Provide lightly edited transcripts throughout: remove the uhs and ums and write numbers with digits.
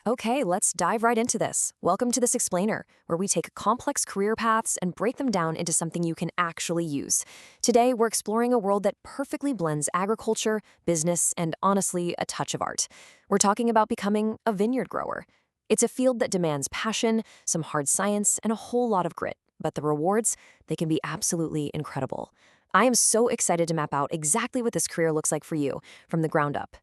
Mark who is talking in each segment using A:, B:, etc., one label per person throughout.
A: Okay, let's dive right into this. Welcome to This Explainer, where we take complex career paths and break them down into something you can actually use. Today, we're exploring a world that perfectly blends agriculture, business, and honestly, a touch of art. We're talking about becoming a vineyard grower. It's a field that demands passion, some hard science, and a whole lot of grit. But the rewards, they can be absolutely incredible. I am so excited to map out exactly what this career looks like for you from the ground up.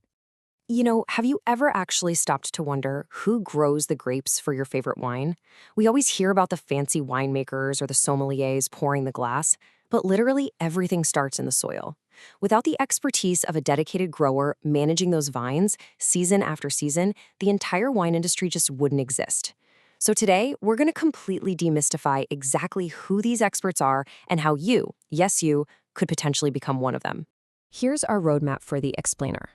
A: Have you ever actually stopped to wonder who grows the grapes for your favorite wine? We always hear about the fancy winemakers or the sommeliers pouring the glass, but literally everything starts in the soil. Without the expertise of a dedicated grower managing those vines season after season, the entire wine industry just wouldn't exist. So today, we're going to completely demystify exactly who these experts are and how you, yes you, could potentially become one of them. Here's our roadmap for the explainer.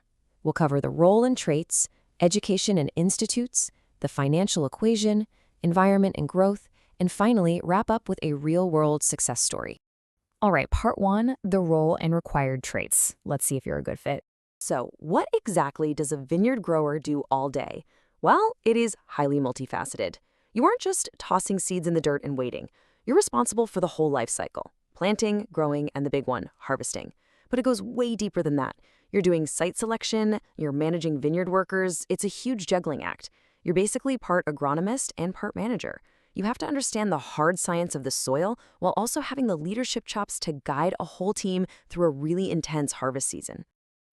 A: We'll cover the role and traits, education and institutes, the financial equation, environment and growth, and finally wrap up with a real-world success story.
B: All right, part one, the role and required traits. Let's see if you're a good fit.
A: So, what exactly does a vineyard grower do all day? Well, it is highly multifaceted. You aren't just tossing seeds in the dirt and waiting. You're responsible for the whole life cycle: planting, growing, and the big one, harvesting. But it goes way deeper than that. You're doing site selection, you're managing vineyard workers. It's a huge juggling act. You're basically part agronomist and part manager. You have to understand the hard science of the soil while also having the leadership chops to guide a whole team through a really intense harvest season.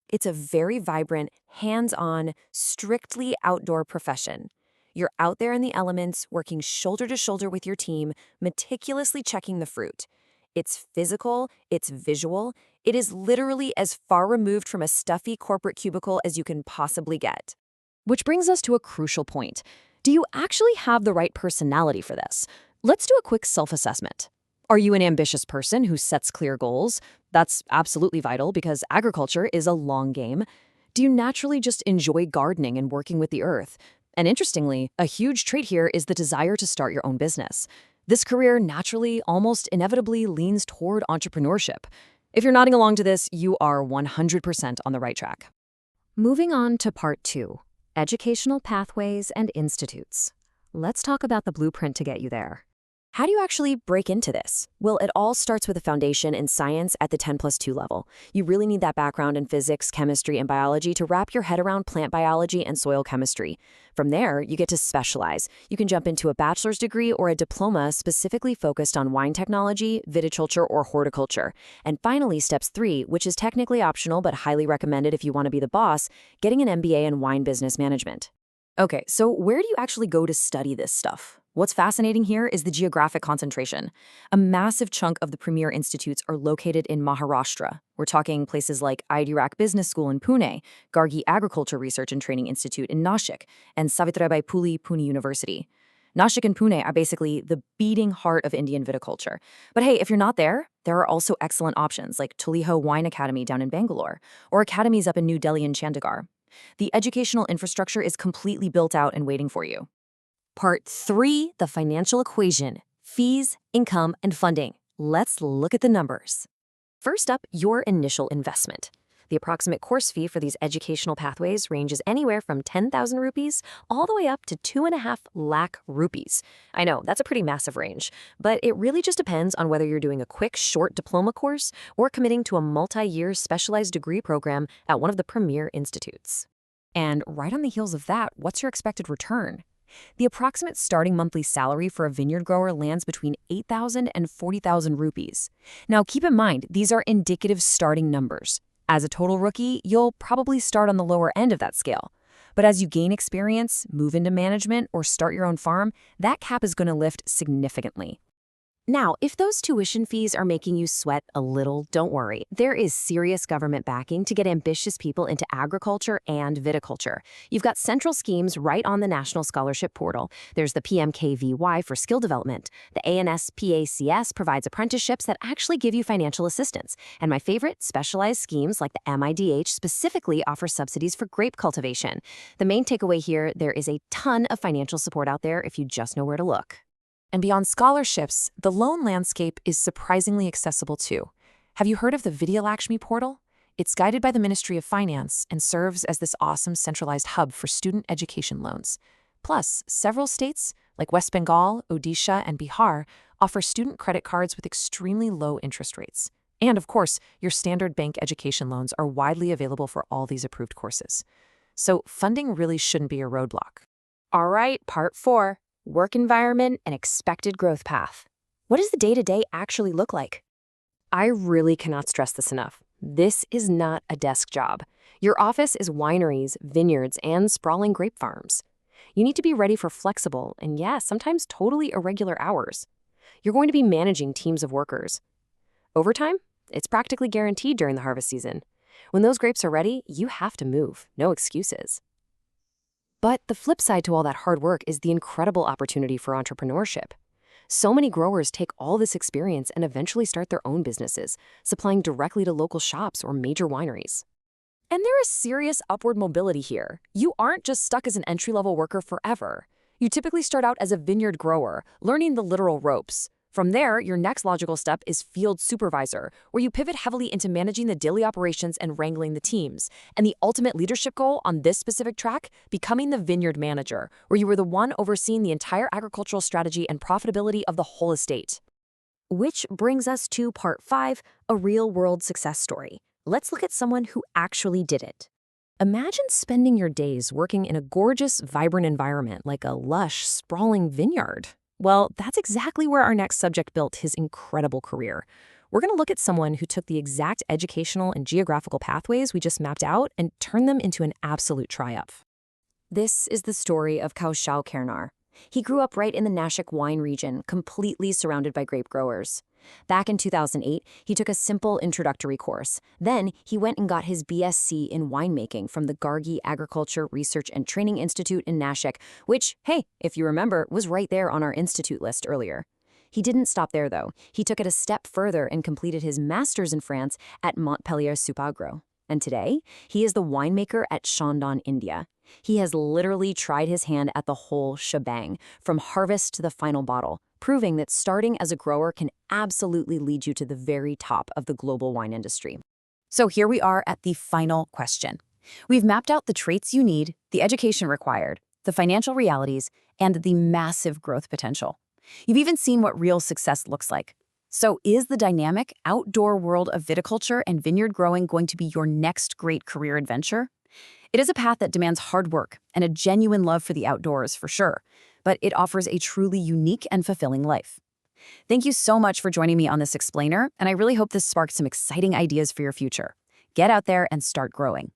A: It's a very vibrant, hands-on, strictly outdoor profession. You're out there in the elements, working shoulder to shoulder with your team, meticulously checking the fruit. It's physical, it's visual, it is literally as far removed from a stuffy corporate cubicle as you can possibly get.
B: Which brings us to a crucial point. Do you actually have the right personality for this? Let's do a quick self-assessment. Are you an ambitious person who sets clear goals? That's absolutely vital because agriculture is a long game. Do you naturally just enjoy gardening and working with the earth? And interestingly, a huge trait here is the desire to start your own business. This career naturally, almost inevitably leans toward entrepreneurship. If you're nodding along to this, you are 100% on the right track. Moving on to part two, educational pathways and institutes. Let's talk about the blueprint to get you there.
A: How do you actually break into this? Well, it all starts with a foundation in science at the 10+2 level. You really need that background in physics, chemistry, and biology to wrap your head around plant biology and soil chemistry. From there, you get to specialize. You can jump into a bachelor's degree or a diploma specifically focused on wine technology, viticulture, or horticulture. And finally, steps 3, which is technically optional but highly recommended if you want to be the boss, getting an MBA in wine business management. Okay, so where do you actually go to study this stuff? What's fascinating here is the geographic concentration. A massive chunk of the premier institutes are located in Maharashtra. We're talking places like IDRAC Business School in Pune, Gargi Agriculture Research and Training Institute in Nashik, and Savitribai Phule Pune University. Nashik and Pune are basically the beating heart of Indian viticulture. But hey, if you're not there, there are also excellent options like Tuliho Wine Academy down in Bangalore, or academies up in New Delhi and Chandigarh. The educational infrastructure is completely built out and waiting for you. Part 3, the financial equation, fees, income, and funding. Let's look at the numbers. First up, your initial investment. The approximate course fee for these educational pathways ranges anywhere from 10,000 rupees all the way up to 2.5 lakh rupees. I know, that's a pretty massive range, but it really just depends on whether you're doing a quick, short diploma course or committing to a multi-year specialized degree program at one of the premier institutes. And right on the heels of that, what's your expected return? The approximate starting monthly salary for a vineyard grower lands between 8,000 and 40,000 rupees. Now, keep in mind, these are indicative starting numbers. As a total rookie, you'll probably start on the lower end of that scale. But as you gain experience, move into management, or start your own farm, that cap is going to lift significantly. Now, if those tuition fees are making you sweat a little, don't worry. There is serious government backing to get ambitious people into agriculture and viticulture. You've got central schemes right on the National Scholarship Portal. There's the PMKVY for skill development. The ANSPACS provides apprenticeships that actually give you financial assistance. And my favorite, specialized schemes like the MIDH specifically offer subsidies for grape cultivation. The main takeaway here, there is a ton of financial support out there if you just know where to look. And beyond scholarships, the loan landscape is surprisingly accessible too. Have you heard of the Vidyalakshmi portal? It's guided by the Ministry of Finance and serves as this awesome centralized hub for student education loans. Plus, several states, like West Bengal, Odisha, and Bihar, offer student credit cards with extremely low interest rates. And of course, your standard bank education loans are widely available for all these approved courses. So funding really shouldn't be a roadblock.
B: All right, part 4, work environment and expected growth path. What does the day-to-day actually look like? I really cannot stress this enough. This is not a desk job. Your office is wineries, vineyards, and sprawling grape farms. You need to be ready for flexible and, sometimes totally irregular hours. You're going to be managing teams of workers. Overtime? It's practically guaranteed during the harvest season. When those grapes are ready, you have to move. No excuses. But the flip side to all that hard work is the incredible opportunity for entrepreneurship. So many growers take all this experience and eventually start their own businesses, supplying directly to local shops or major wineries. And there is serious upward mobility here. You aren't just stuck as an entry-level worker forever. You typically start out as a vineyard grower, learning the literal ropes. From there, your next logical step is field supervisor, where you pivot heavily into managing the daily operations and wrangling the teams. And the ultimate leadership goal on this specific track, becoming the vineyard manager, where you are the one overseeing the entire agricultural strategy and profitability of the whole estate. Which brings us to part 5, a real-world success story. Let's look at someone who actually did it. Imagine spending your days working in a gorgeous, vibrant environment like a lush, sprawling vineyard. Well, that's exactly where our next subject built his incredible career. We're going to look at someone who took the exact educational and geographical pathways we just mapped out and turned them into an absolute triumph. This is the story of Kaushal Kernar. He grew up right in the Nashik wine region, completely surrounded by grape growers. Back in 2008, he took a simple introductory course. Then he went and got his BSc in winemaking from the Gargi Agriculture Research and Training Institute in Nashik, which, hey, if you remember, was right there on our institute list earlier. He didn't stop there, though. He took it a step further and completed his master's in France at Montpellier Supagro. And today, he is the winemaker at Chandon, India. He has literally tried his hand at the whole shebang, from harvest to the final bottle, proving that starting as a grower can absolutely lead you to the very top of the global wine industry. So here we are at the final question. We've mapped out the traits you need, the education required, the financial realities, and the massive growth potential. You've even seen what real success looks like. So is the dynamic outdoor world of viticulture and vineyard growing going to be your next great career adventure? It is a path that demands hard work and a genuine love for the outdoors, for sure, but it offers a truly unique and fulfilling life. Thank you so much for joining me on this explainer, and I really hope this sparked some exciting ideas for your future. Get out there and start growing.